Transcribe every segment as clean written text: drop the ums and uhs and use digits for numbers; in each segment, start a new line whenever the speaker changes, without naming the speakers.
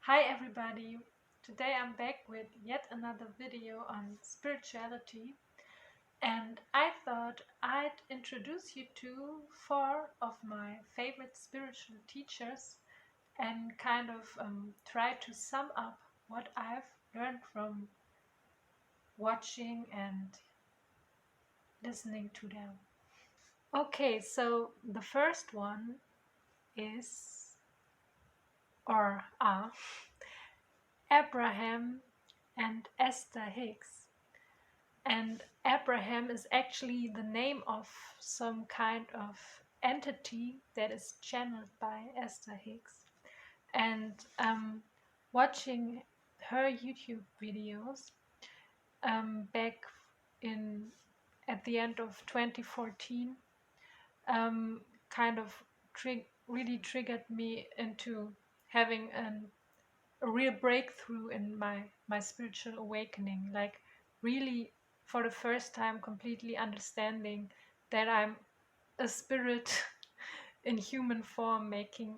Hi everybody! Today I'm back with yet another video on spirituality, and I thought I'd introduce you to four of my favorite spiritual teachers and kind of try to sum up what I've learned from watching and listening to them. Okay, so the first one is or are Abraham and Esther Hicks. And Abraham is actually the name of some kind of entity that is channeled by Esther Hicks. And watching her YouTube videos back in at the end of 2014 kind of really triggered me into having a real breakthrough in my spiritual awakening, like really for the first time completely understanding that I'm a spirit in human form, making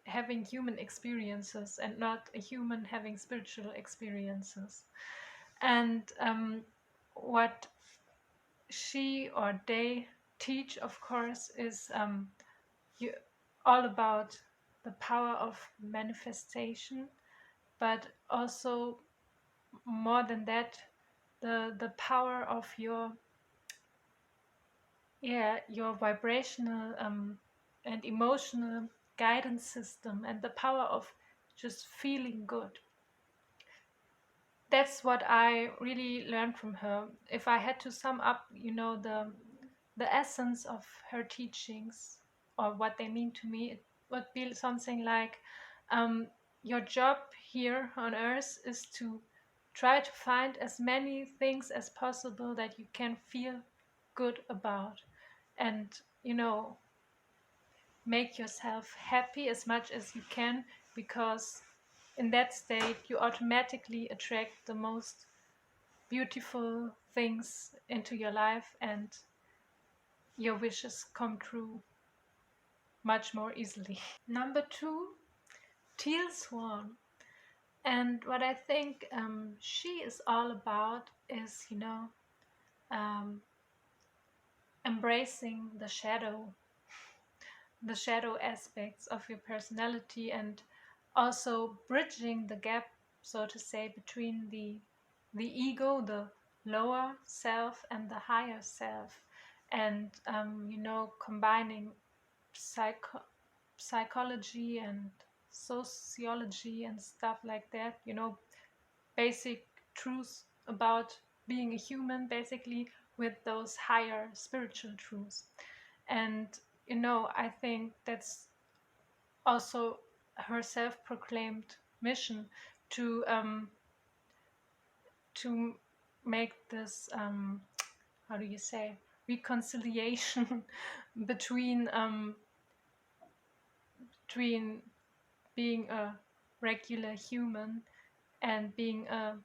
having human experiences and not a human having spiritual experiences. And what she or they teach, of course, is you, all about the power of manifestation, but also more than that, the power of your vibrational and emotional guidance system, and the power of just feeling good. That's what I really learned from her. If I had to sum up, the essence of her teachings or what they mean to me, it would be something like, your job here on earth is to try to find as many things as possible that you can feel good about, and make yourself happy as much as you can, because in that state you automatically attract the most beautiful things into your life, and your wishes come true much more easily. Number two, Teal Swan. And what I think she is all about is, um, embracing the shadow aspects of your personality, and also bridging the gap, so to say, between the ego, the lower self, and the higher self, and combining psychology and sociology and stuff like that, basic truths about being a human, basically, with those higher spiritual truths. And I think that's also her self-proclaimed mission, to to make this how do you say, reconciliation between between being a regular human and being a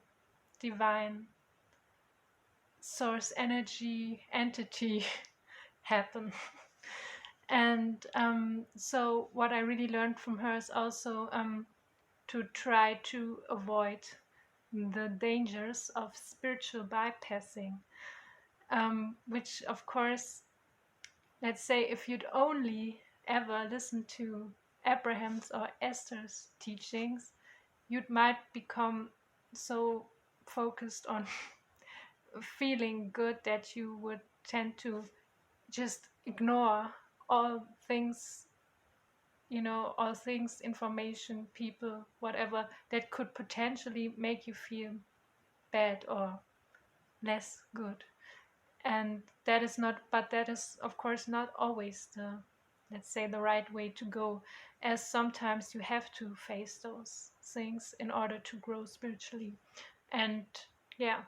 divine source energy entity happen. And so what I really learned from her is also to try to avoid the dangers of spiritual bypassing, which, of course, let's say if you'd only ever listen to Abraham's or Esther's teachings, you might become so focused on feeling good that you would tend to just ignore all things, all things, information, people, whatever, that could potentially make you feel bad or less good. And that is of course not always let's say, the right way to go, as sometimes you have to face those things in order to grow spiritually. And yeah,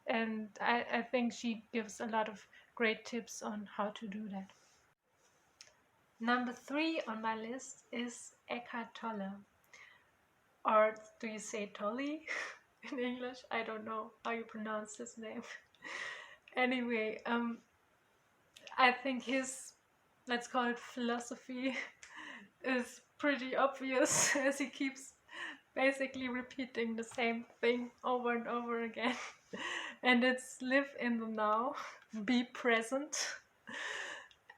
and I think she gives a lot of great tips on how to do that. Number 3 on my list is Eckhart Tolle, or do you say Tolle in English? I don't know how you pronounce his name. Anyway, I think his, let's call it, philosophy is pretty obvious as he keeps basically repeating the same thing over and over again. And it's live in the now, be present.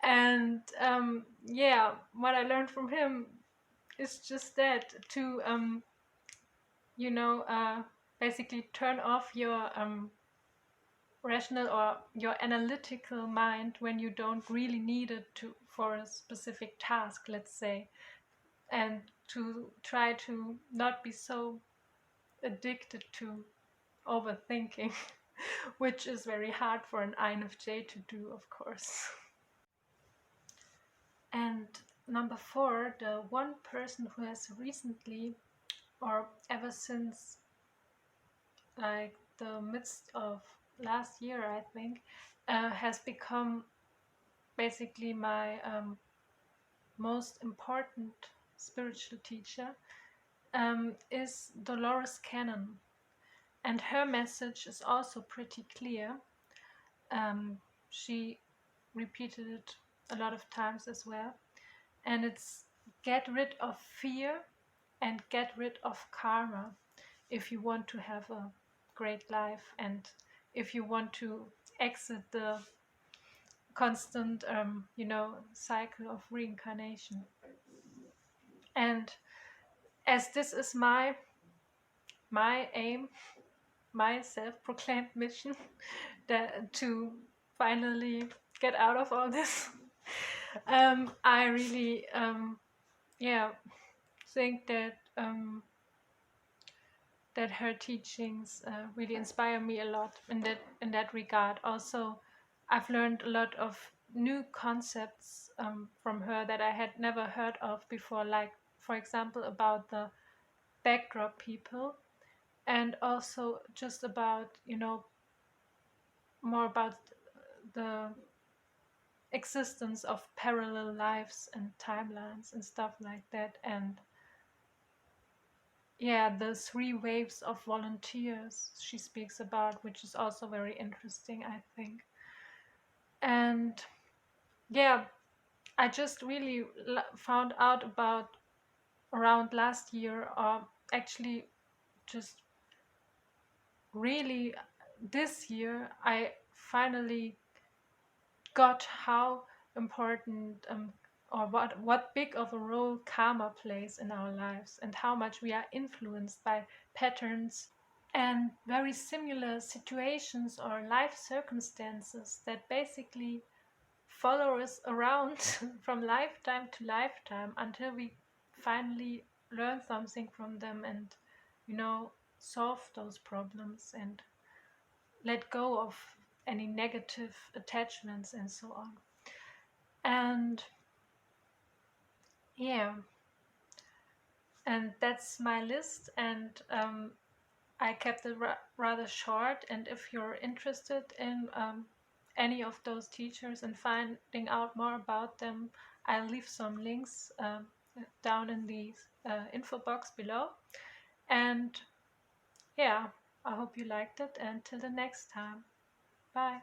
And yeah, what I learned from him is just that to you know, basically turn off your rational or your analytical mind when you don't really need it to for a specific task, let's say, and to try to not be so addicted to overthinking, which is very hard for an INFJ to do, of course. And number 4, the one person who has recently, or ever since like the midst of last year, I think, has become basically my most important spiritual teacher, is Dolores Cannon. And her message is also pretty clear. She repeated it a lot of times as well. And it's get rid of fear and get rid of karma if you want to have a great life and if you want to exit the constant, cycle of reincarnation. And as this is my aim, my self-proclaimed mission, that to finally get out of all this, I really, think that that her teachings really inspire me a lot in that regard. Also, I've learned a lot of new concepts from her that I had never heard of before, like, for example, about the backdrop people, and also just about, more about the existence of parallel lives and timelines and stuff like that. And yeah, the 3 waves of volunteers she speaks about, which is also very interesting, I think. And yeah, I just really found out about around last year, or actually just really this year, I finally got how important, or what big of a role karma plays in our lives, and how much we are influenced by patterns and very similar situations or life circumstances that basically follow us around from lifetime to lifetime until we finally learn something from them and, solve those problems and let go of any negative attachments and so on. And yeah, and that's my list. And I kept it rather short. And if you're interested in any of those teachers and finding out more about them, I'll leave some links down in the info box below. And yeah, I hope you liked it. And till the next time, bye.